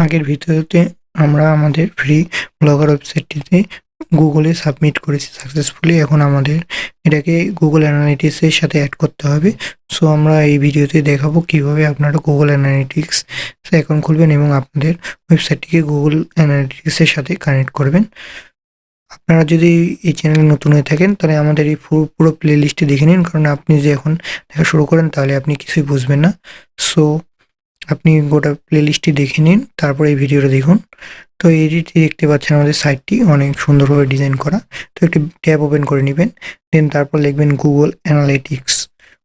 আগের ভিডিওতে আমরা আমাদের ফ্রি ব্লগার ওয়েবসাইটটিতে গুগলে সাবমিট করেছি সাকসেসফুলি। এখন আমাদের এটাকে গুগল অ্যানালিটিক্সের সাথে অ্যাড করতে হবে। সো আমরা এই ভিডিওতে দেখাবো কিভাবে আপনারা গুগল অ্যানালিটিক্স অ্যাকাউন্ট খুলবেন এবং আপনাদের ওয়েবসাইটটিকে গুগল অ্যানালিটিক্সের সাথে কানেক্ট করবেন। আপনারা যদি এই চ্যানেলে নতুন হয়ে থাকেন তাহলে আমাদের এই পুরো প্লে লিস্টটি দেখে নিন, কারণ আপনি যে এখন দেখা শুরু করেন তাহলে আপনি কিছুই বুঝবেন না। সো আপনি গোটা প্লেলিস্টটি দেখে নিন, তারপরে এই ভিডিওটা দেখুন। তো এইটি দেখতে পাচ্ছেন আমাদের সাইটটি অনেক সুন্দরভাবে ডিজাইন করা। তো একটি ট্যাব ওপেন করে নেবেন, দেন তারপর লিখবেন গুগল অ্যানালিটিক্স।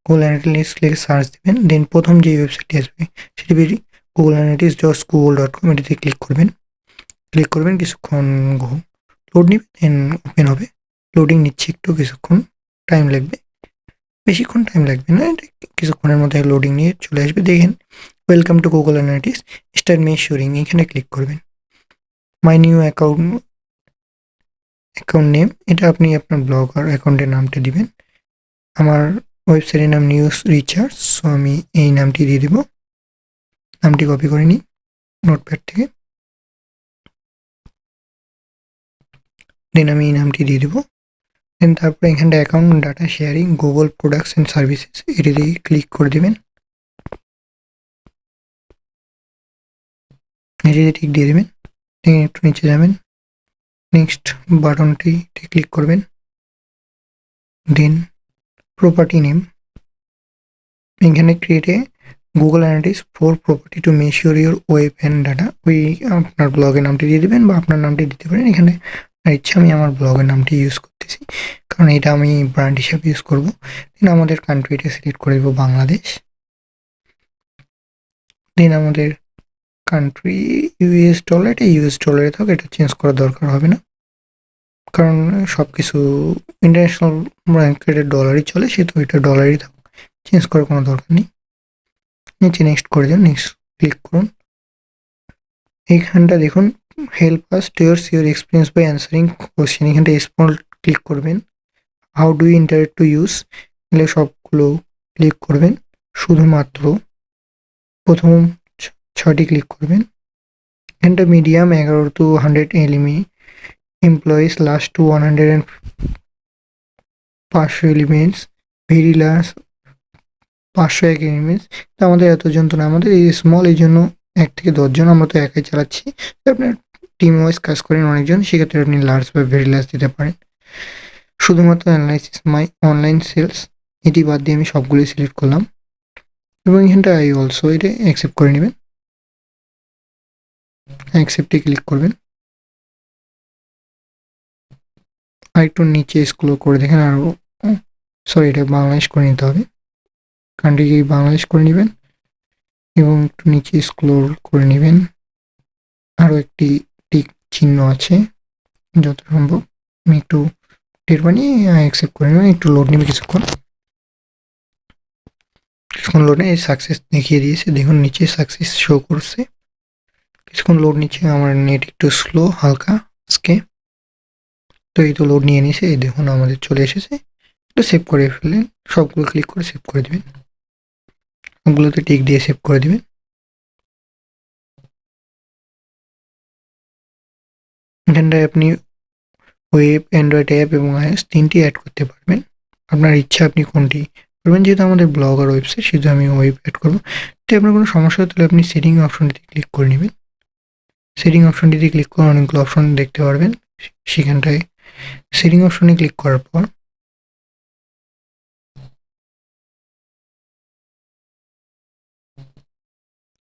গুগল অ্যানালিটিক্স লিখে সার্চ দেবেন, দেন প্রথম যে ওয়েবসাইটটি আসবে সেটি বেরিয়ে গুগল অ্যানালিটিক্স google.com, এটিতে ক্লিক করবেন কিছুক্ষণ লোড নেবে, দেন ওপেন হবে। লোডিং নিচ্ছে, একটু কিছুক্ষণ টাইম লাগবে, বেশিক্ষণ টাইম লাগবে না, এটা কিছুক্ষণের মধ্যে লোডিং নিয়ে চলে আসবে। দেখেন welcome to Google Analytics, start measuring, এখানে ক্লিক করবেন। মাই নিউ অ্যাকাউন্ট নেম, এটা আপনি আপনার ব্লগার অ্যাকাউন্টের নামটা দিবেন। আমার ওয়েবসাইটের নাম নিউজ রিচার্জ, সো আমি এই নামটি দিয়ে দেব। নামটি কপি করে নিই নোটপ্যাড থেকে, দেন আমি এই নামটি দিয়ে দেবো। দেন তারপরে এখানটা account data sharing Google products and services, এটি দিয়ে ক্লিক করে দেবেন। এটিতে ঠিক দিয়ে দেবেন, একটু নিচে যাবেন, নেক্সট বাটনটিতে ক্লিক করবেন। দেন প্রপার্টি নেম, এখানে create a Google Analytics for property to measure your web and data, ওই আপনার ব্লগের নামটি দিয়ে দেবেন বা আপনার নামটি দিতে পারেন। এখানে ইচ্ছা আমি আমার ব্লগের নামটি ইউজ করতেছি, কারণ এটা আমি ব্র্যান্ড হিসাবে ইউজ করবো। দেন আমাদের কান্ট্রিটা সিলেক্ট করে দেবো বাংলাদেশ। দেন আমাদের কান্ট্রি ইউএস ডলার, এটা ইউএস ডলারে থাক, এটা চেঞ্জ করার দরকার হবে না, কারণ সব কিছু ইন্টারন্যাশনাল মার্কেটের ডলারই চলে, সেহেতু এটা ডলারই থাক, চেঞ্জ করার কোনো দরকার নেই। নিচে নেক্সট করে দেন, নেক্সট ক্লিক করুন। এইখানটা দেখুন help us tailor your experience by answering question, এখানটা স্মল ক্লিক করবেন। How do you interact to use, এগুলো সবগুলো ক্লিক করবেন, শুধুমাত্র প্রথম 6টি ক্লিক করবেন। এখানটা মিডিয়াম 11 to 100 এলিমি employees, last to 100 and 500 elements, very last 501 elements. তো আমাদের এতজন তো না, আমাদের এই স্মল, এই জন্য 1 থেকে 10 জন, আমরা তো একাই চালাচ্ছি। আপনার টিম ওয়াইজ কাজ করেন অনেকজন, সেক্ষেত্রে আপনি লার্জ বা ভেরি লার্জ দিতে পারেন। শুধুমাত্র অ্যানালাইসিস মাই অনলাইন সেলস, এটি বাদ দিয়ে আমি সবগুলোই সিলেক্ট করলাম এবং এখানটা আই অলসো, এটা অ্যাকসেপ্ট করে নেবেন। অ্যাকসেপ্টে ক্লিক করবেন। আর একটু নিচে স্ক্রল করে দেখেন, আর সরি, এটা বাংলাদেশ করে নিতে হবে, কান্ট্রিকে বাংলাদেশ করে নেবেন এবং একটু নিচে স্ক্রল করে নেবেন। আরও একটি টিক চিহ্ন আছে, যত সম্ভব আমি একটু টের বানিয়ে অ্যাকসেপ্ট করে নেবেন। একটু লোড নেবে কিছুক্ষণ লোডে সাকসেস দেখিয়ে দিয়েছে, দেখুন নিচে সাকসেস শো করছে। কিছুক্ষণ লোড নিচ্ছে, আমার নেট একটু স্লো হালকা আজকে, তো এই তো লোড নিয়ে নিয়েছে, এই দেখুন আমাদের চলে এসেছে। একটু সেভ করে ফেললেন, সবগুলো ক্লিক করে সেভ করে দেবেন, সবগুলোতে টিক দিয়ে সেভ করে দেবেন। এখানটায় আপনি ওয়েব, অ্যান্ড্রয়েড অ্যাপ এবং iOS 3টি অ্যাড করতে পারবেন, আপনার ইচ্ছা আপনি কোনটি করবেন। যেহেতু আমাদের ব্লগ আর ওয়েবসাইট, সেহেতু আমি ওয়েব অ্যাড করবো। যদি আপনার কোনো সমস্যা হয় তাহলে আপনি সেটিং অপশনটিতে ক্লিক করে নেবেন। সেটিং অপশনটিতে ক্লিক করে অনেকগুলো অপশন দেখতে পারবেন, সেখানটায় সেটিং অপশনে ক্লিক করার পর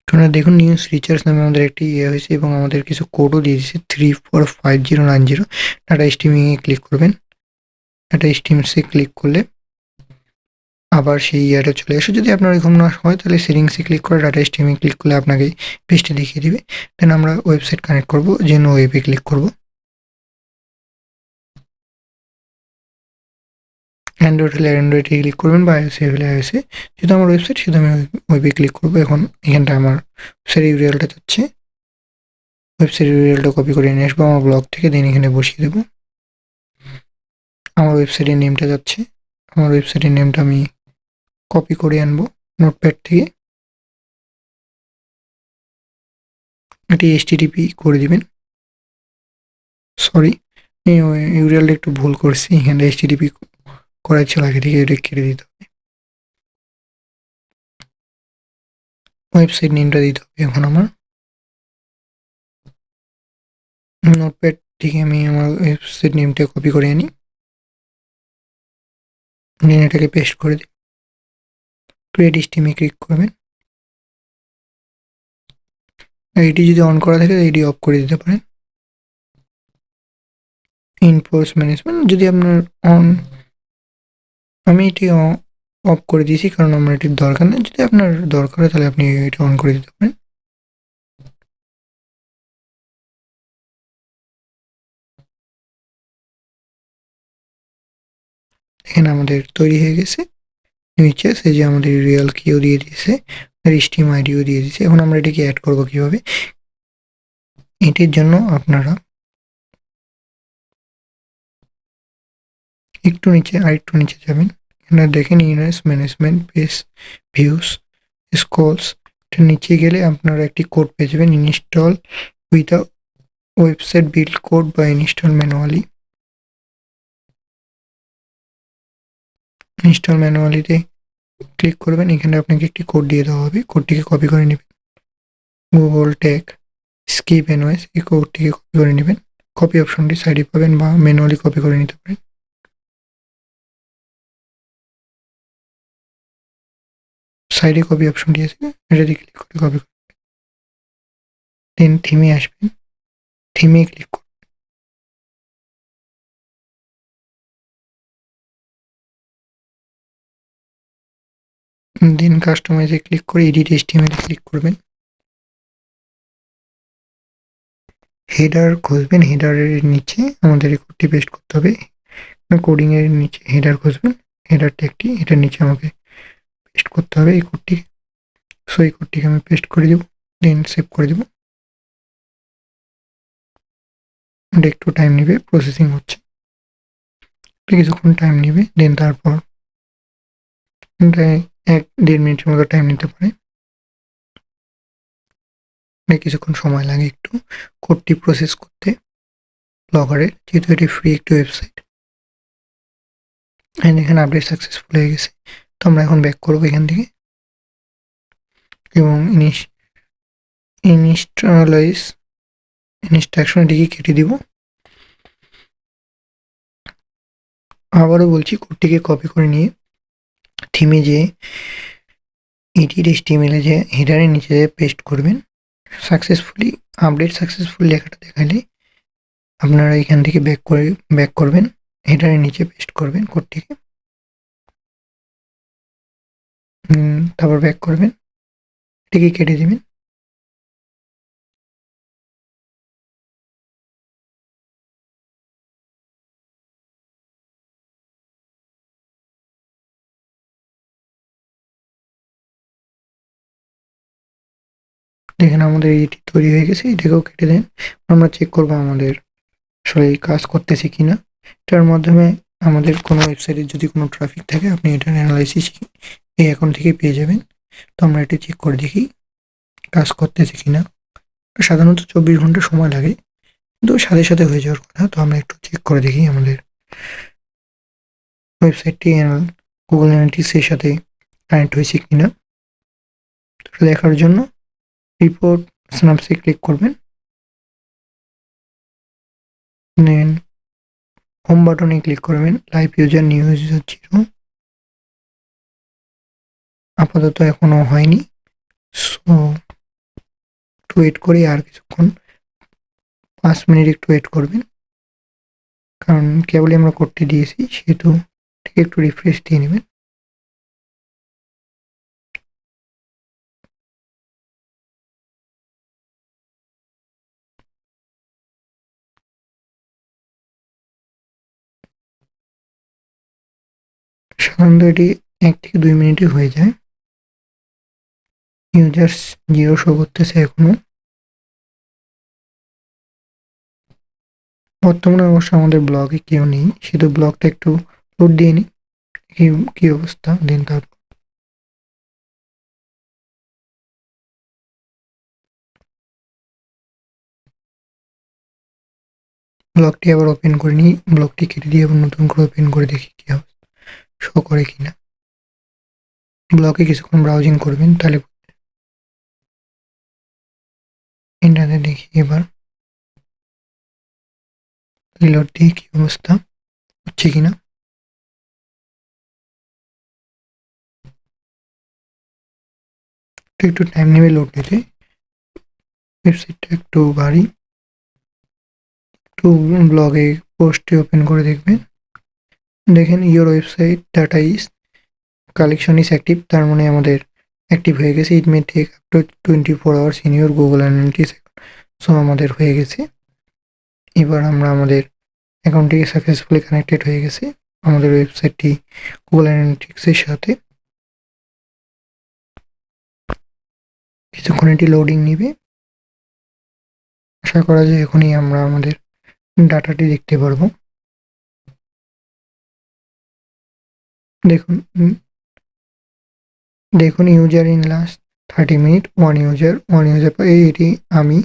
আপনারা দেখুন নিউজ রিচার্জ নামে আমাদের একটি হয়েছে এবং আমাদের কিছু কোডও দিয়ে দিয়েছে 345090। ডাটা স্ট্রিমিংয়ে ক্লিক করবেন। ডাটা স্ট্রিমসে ক্লিক করলে আবার সেই ইয়াটা চলে আসে। যদি আপনার এরকম না হয় তাহলে সেটিংসে ক্লিক করে ডাটা স্ট্রিমিং ক্লিক করলে আপনাকে পেজটা দেখিয়ে দিবে। দেন আমরা ওয়েবসাইট কানেক্ট করব, যেন ওয়েবে ক্লিক করব। অ্যান্ড্রয়েড হলে অ্যান্ড্রয়েডে ক্লিক করবেন বা iOS হলে iOS-এ। যেহেতু আমার ওয়েবসাইট, সেহেতু আমি ওয়েবে ক্লিক করবো। এখন এখানটা আমার ওয়েবসাইট ইউআরএলটা যাচ্ছে, ওয়েবসাইট ইউআরএলটা কপি করে নিয়ে আসবো আমার ব্লগ থেকে, দেন এখানে বসিয়ে দেবো। আমার ওয়েবসাইটের নেমটা যাচ্ছে, আমার ওয়েবসাইটের নেমটা আমি কপি করে আনবো নোটপ্যাড থেকে। এটি এইচটিটিপি করে দিবেন। সরি, ইউআরএলটা একটু ভুল করছি, এখানে এইচটিটিপি করা ছিল আগে থেকে, এটা কেটে দিতে হবে। ওয়েবসাইট নেমটা দিতে হবে এখন আমার। নোটপ্যাড থেকে আমি আমার ওয়েবসাইট নেমটা কপি করে আনি, নিয়ে এটাকে পেস্ট করে দিই। ক্রিয়েট স্টিমে ক্লিক করবেন। এটি যদি অন করা থাকে এটি অফ করে দিতে পারেন। ইনফোর্স ম্যানেজমেন্ট যদি আপনার অন, আমি এটি অফ করে দিয়েছি কারণ আমার এটির দরকার নেই। যদি আপনার দরকার হয় তাহলে আপনি এটা অন করে দিতে পারেন। এখানে আমাদের তৈরি হয়ে গেছে। নিচে সে যে আমাদের রিয়েল কিও দিয়ে দিয়েছে, আর স্টিম আইডিও দিয়ে দিয়েছে। এখন আমরা এটাকে অ্যাড করবো কিভাবে? এটির জন্য আপনারা একটু নিচে, আরেকটু নিচে যাবেন। এখানে দেখেন universe management page views squalls, নিচে গেলে আপনারা একটি কোড পেয়ে যাবেন, install with a website build code বা ইনস্টল ম্যানুয়ালি। ইনস্টল ম্যানুয়ালিতে ক্লিক করবেন। এখানে আপনাকে একটি কোড দিয়ে দেওয়া হবে, কোডটিকে কপি করে নেবেন। গুগল টেক স্কিপ এনওয়েস, এই কোডটিকে কপি করে নেবেন। কপি অপশনটি সাইডে পাবেন বা ম্যানুয়ালি কপি করে নিতে পারেন। সাইডে কপি অপশনটি আছে, এটাতে ক্লিক করে কপি করবেন। দেন থিমে আসবেন, থিমে ক্লিক করবেন। দেন কাস্টমাইজে ক্লিক করে এডিট এইচটিএমএল ক্লিক করবেন। হেডার খুঁজবেন, হেডারের নিচে আমাদের এই কোডটি পেস্ট করতে হবে। কোডিং এর নিচে হেডার খুঁজবেন, হেডার ট্যাগটি এটার নিচে আমাকে পেস্ট করতে হবে এই কোডটি। সো এই কোডটিকে আমি পেস্ট করে দেব, দেন সেভ করে দেব। এটা একটু টাইম নেবে, প্রসেসিং হচ্ছে, কিছুক্ষণ টাইম নেবে। দেন তারপর এটা 1-1.5 মিনিটের মতো টাইম নিতে পারে, কিছুক্ষণ সময় লাগে একটু কোডটি প্রসেস করতে ব্লগারের, যেহেতু এটি ফ্রি একটি ওয়েবসাইট। এখানে আপডেট সাকসেসফুল হয়ে গেছে। তো আমরা এখন ব্যাক করবো এখান থেকে এবং ইনস্টলাইজ ইনস্ট্রাকশন এটিকে কেটে দিব। আবারও বলছি, কোডটিকে কপি করে নিয়ে থিমে যে এডিট এইচটিএমএল যে হেডারের নিচে পেস্ট করবেন। সাকসেসফুলি আপডেট সাকসেসফুল লেখাটা দেখালে আপনারা এখান থেকে ব্যাক করবেন, হেডারের নিচে পেস্ট করবেন কোডটিকে, তারপর ব্যাক করবেন, এটিকে কেটে দিবেন। দেখেন আমাদের এটি তৈরি হয়ে গেছে, এটাকেও কেটে দেন। আমরা চেক করবো আমাদের আসলে এই কাজ করতেছে কিনা। এটার মাধ্যমে আমাদের কোনো ওয়েবসাইটে যদি কোনো ট্রাফিক থাকে আপনি এটার অ্যানালাইসিস এই অ্যাকাউন্ট থেকে পেয়ে যাবেন। তো আমরা এটা চেক করে দেখি কাজ করতেছে কিনা। সাধারণত 24 ঘন্টা সময় লাগে, কিন্তু সাথে সাথে হয়ে যাওয়ার কথা। তো আমরা একটু চেক করে দেখি আমাদের ওয়েবসাইটটি গুগল অ্যানালিটিক্সের সাথে কানেক্ট হয়েছে কিনা। এটা দেখার জন্য রিপোর্ট স্ন্যাপসে ক্লিক করবেন, দেন হোম বাটনে ক্লিক করবেন। লাইভ ইউজার নিউ ইউজার 0 আপাতত এখনো হয়নি। সো একটু ওয়েট করি, আর কিছুক্ষণ 5 মিনিট একটু ওয়েট করবেন, কারণ কেবলই আমরা কোডটি দিয়েছি সেহেতু ঠিক একটু রিফ্রেশ দিয়ে নেবেন। সাধারণত এটি 1 থেকে 2 মিনিটে হয়ে যায়। ইউজার্স 0 শো করতেছে এখনো। বর্তমানে অবশ্য আমাদের ব্লগে কেউ নেই, সেহেতু ব্লগটা একটু লোড দিয়ে নিই কি অবস্থা। দেন তারপর ব্লগটি আবার ওপেন করে নিই, ব্লগটি কেটে দিয়ে আবার নতুন করে ওপেন করে দেখি কি অবস্থা শো করে কিনা। ব্লগে কিছুক্ষণ ব্রাউজিং করবেন, তাহলে এটাতে দেখি এবার রিলোড দিয়ে কি অবস্থা হচ্ছে কিনা। একটু টাইম নেবে লোড নিতে, ওয়েবসাইটটা একটু ভারী। একটু ব্লগে পোস্টটি ওপেন করে দেখবেন, দেখেন your website data is collection is active, তার মানে আমাদের অ্যাক্টিভ হয়ে গেছে। It may take up to 24 hours in your Google Analytics. So আমাদের হয়ে গেছে। এবার আমরা আমাদের অ্যাকাউন্টটিকে সাকসেসফুলি কানেক্টেড হয়ে গেছে আমাদের ওয়েবসাইটটি গুগল অ্যানালিটিক্সের সাথে। কিছুক্ষণ এটি লোডিং নিবে, আশা করা যায় এখনই আমরা আমাদের ডাটাটি দেখতে পারবো। দেখুন দেখুন user in last 30 minute one user এটি আমি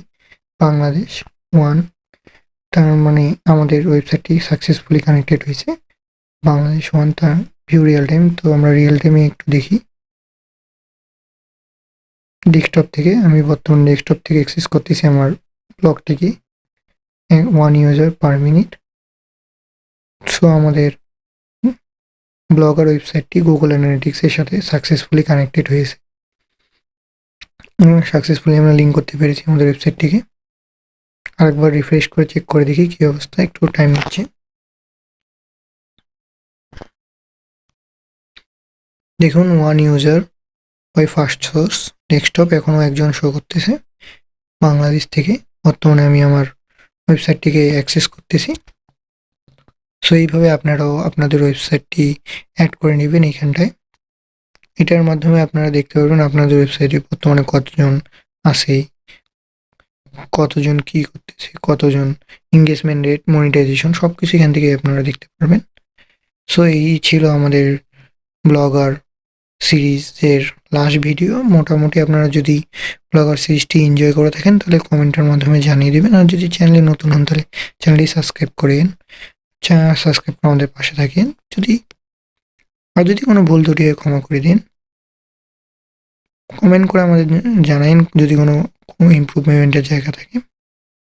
বাংলাদেশ 1, তার মানে আমাদের ওয়েবসাইটটি সাকসেসফুলি কানেক্টেড হয়েছে বাংলাদেশ 1। তার ভিউ রিয়েল টাইম, তো আমরা রিয়েল টাইমে একটু দেখি ডেস্কটপ থেকে। আমি বর্তমানে ডেস্কটপ থেকে অ্যাক্সেস করতেছি আমার ব্লগটিকে, 1 ইউজার পার মিনিট। সো আমাদের ব্লগার ওয়েবসাইটটি গুগল অ্যানালিটিক্সের সাথে সাকসেসফুলি কানেক্টেড হয়েছে। সাকসেসফুলি আমরা লিঙ্ক করতে পেরেছি আমাদের ওয়েবসাইটটিকে। আরেকবার রিফ্রেশ করে চেক করে দেখি কি অবস্থা, একটু টাইম নিচ্ছে। দেখুন 1 user by first source desktop, এখনও একজন শো করতেছে বাংলাদেশ থেকে। বর্তমানে আমি আমার ওয়েবসাইটটিকে অ্যাক্সেস করতেছি। সো এইভাবে আপনারাও আপনাদের ওয়েবসাইটটি অ্যাড করে নেবেন এইখানটায়। এটার মাধ্যমে আপনারা দেখতে পারবেন আপনাদের ওয়েবসাইটে বর্তমানে কতজন আছে, কতজন কি করতেছে, কতজন এঙ্গেজমেন্ট রেট, মনিটাইজেশন সবকিছু এখান থেকে আপনারা দেখতে পারবেন। সো এই ছিল আমাদের ব্লগার সিরিজের লাস্ট ভিডিও। মোটামুটি আপনারা যদি ব্লগার সিরিজটি এনজয় করে থাকেন তাহলে কমেন্টের মাধ্যমে জানিয়ে দেবেন, আর যদি চ্যানেলে নতুন হন তাহলে চ্যানেলটি সাবস্ক্রাইব করেন, সাবস্ক্রাইব করে আমাদের পাশে থাকেন। যদি কোনো ভুল ত্রুটি হয় ক্ষমা করে দিন, কমেন্ট করে আমাদের জানাইন যদি কোনো ইমপ্রুভমেন্টের জায়গা থাকে।